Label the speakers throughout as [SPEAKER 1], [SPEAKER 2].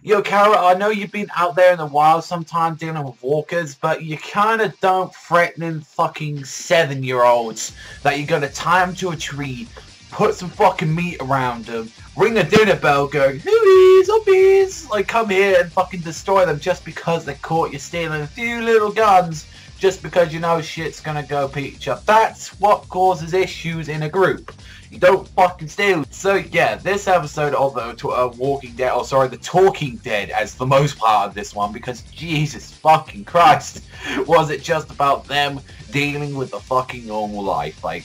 [SPEAKER 1] Yo, Carol, I know you've been out there in the wild sometime dealing with walkers, but you kind of don't threaten fucking 7-year-olds that you're going to tie them to a tree, put some fucking meat around them, ring a dinner bell going, who's uppies, like come here and fucking destroy them just because they caught you stealing a few little guns just because you know shit's going to go peach up. That's what causes issues in a group. You don't fucking steal. So yeah, this episode of the Walking Dead, or sorry, the Talking Dead as the most part of this one, because Jesus fucking Christ, was it just about them dealing with the fucking normal life? Like,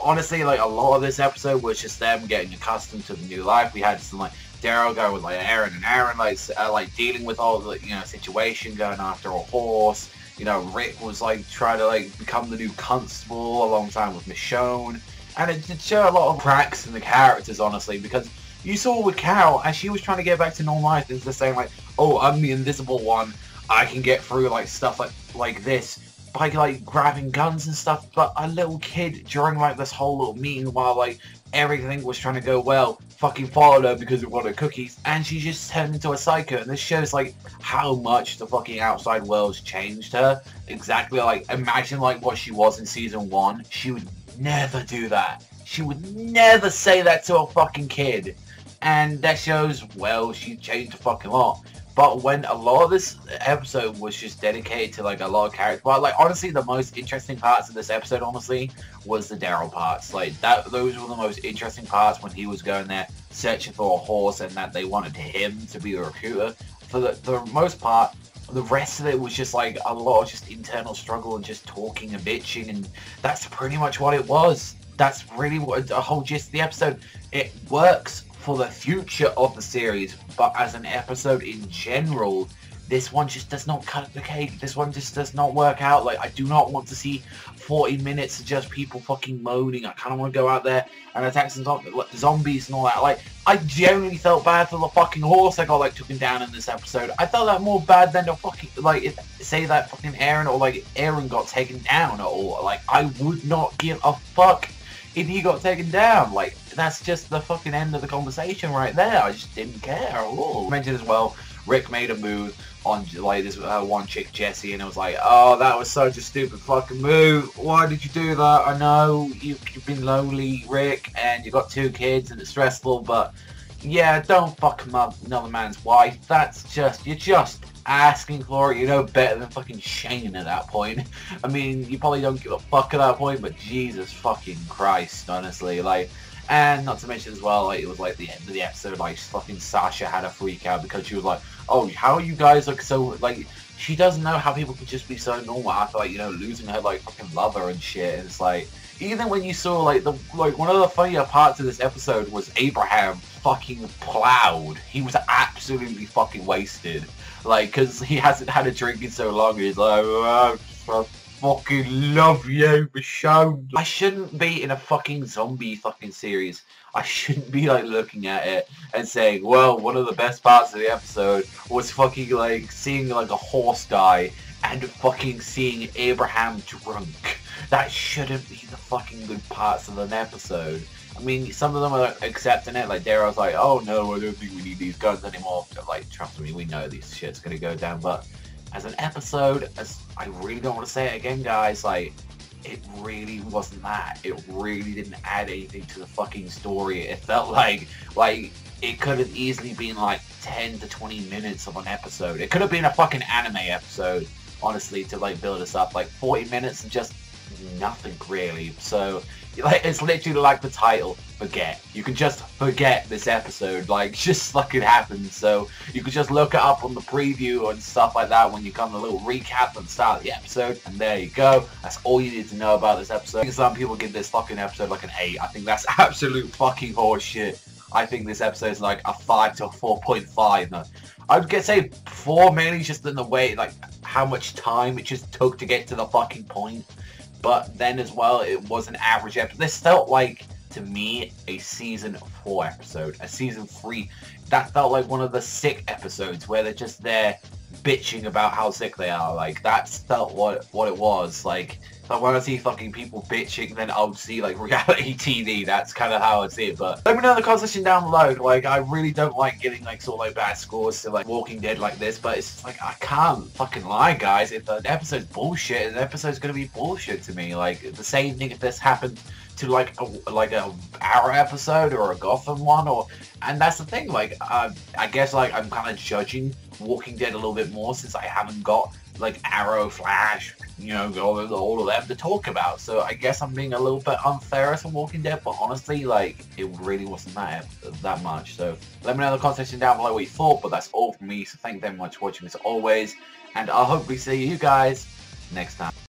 [SPEAKER 1] honestly, like a lot of this episode was just them getting accustomed to the new life. We had some like Daryl go with like Aaron and Aaron like dealing with all the situation, going after a horse. Rick was like trying to like become the new constable alongside with Michonne. And it did show a lot of cracks in the characters, honestly, because you saw with Carol, as she was trying to get back to normal life, it's just saying like, oh, I'm the invisible one, I can get through like stuff like this by like grabbing guns and stuff. But a little kid during like this whole little meeting while like everything was trying to go well, fucking followed her because of wanted cookies, and she just turned into a psycho. And this shows like how much the fucking outside world's changed her. Exactly, like imagine like what she was in season 1. She would never do that. She would never say that to a fucking kid. And that shows, well, she changed a fucking lot. But when a lot of this episode was just dedicated to like a lot of characters, but like honestly the most interesting parts of this episode honestly was the Daryl parts. Like those were the most interesting parts, when he was going there searching for a horse and that they wanted him to be a recruiter. For the most part, the rest of it was just like a lot of just internal struggle and just talking and bitching, and that's pretty much what it was. That's really what the whole gist of the episode. It works for the future of the series, but as an episode in general, this one just does not cut the cake. This one just does not work out. Like, I do not want to see 40 minutes of just people fucking moaning. I kind of want to go out there and attack some zombies and all that. Like, I genuinely felt bad for the fucking horse that got like taken down in this episode. I felt that more bad than the fucking say that fucking Aaron or like Aaron got taken down at all. Like, I would not give a fuck if he got taken down. Like, that's just the fucking end of the conversation right there. I just didn't care at all. I mentioned as well, Rick made a move on like this one chick, Jessie, and it was like, oh, that was such a stupid fucking move. Why did you do that? I know you've been lonely, Rick, and you got 2 kids and it's stressful, but yeah, don't fuck him up another man's wife. That's just, you're just asking for it. Better than fucking Shane at that point. I mean, you probably don't give a fuck at that point, but Jesus fucking Christ, honestly, like. And not to mention as well, like, it was like the end of the episode, like fucking Sasha had a freak out because she was like, oh, how are you guys like so, like, she doesn't know how people could just be so normal after like, losing her like fucking lover and shit. And it's like, even when you saw like one of the funnier parts of this episode was Abraham fucking plowed. He was absolutely fucking wasted, like, because he hasn't had a drink in so long. He's like, oh, fucking love you, Michonne. I shouldn't be in a fucking zombie fucking series. I shouldn't be like looking at it and saying, well, one of the best parts of the episode was fucking like seeing like a horse die and fucking seeing Abraham drunk. That shouldn't be the fucking good parts of an episode. I mean, some of them are accepting it. Like Daryl's like, oh no, I don't think we need these guns anymore. Like, trust me, we know this shit's gonna go down. But as an episode, as I really don't want to say it again, guys, like, it really wasn't that. It really didn't add anything to the fucking story. It felt like it could have easily been like 10 to 20 minutes of an episode. It could have been a fucking anime episode, honestly, to like build us up. Like 40 minutes of just nothing really. So like, it's literally like the title, forget. You can just forget this episode, like, just like it happened. So you can just look it up on the preview and stuff like that when you come to a little recap at the start of the episode, and there you go. That's all you need to know about this episode. I think some people give this fucking episode like an 8. I think that's absolute fucking horse shit. I think this episode is like a 5 to a 4.5. No, I'd say 4, mainly just in the way, like, how much time it just took to get to the fucking point. But then as well, it was an average episode. This felt like, to me, a season 4 episode. A season 3. That felt like one of the sick episodes where they're just there bitching about how sick they are. Like, that's felt what it was. Like when I see fucking people bitching, then I'll see like reality TV. That's kind of how I see it. But let me know in the comment section down below. Like, I really don't like giving like sort of like bad scores to like Walking Dead like this, but it's like I can't fucking lie, guys. If an episode's bullshit, an episode's gonna be bullshit to me. Like the same thing if this happened to like a Arrow episode or a Gotham one, and that's the thing. Like I guess like I'm kind of judging Walking Dead a little bit more since I haven't got like Arrow, Flash, you know, all of them to talk about. So I guess I'm being a little bit unfair as a Walking Dead, but honestly, like, it really wasn't that much. So let me know in the comment section down below what you thought, but that's all from me. So thank you very much for watching as always, and I'll hopefully see you guys next time.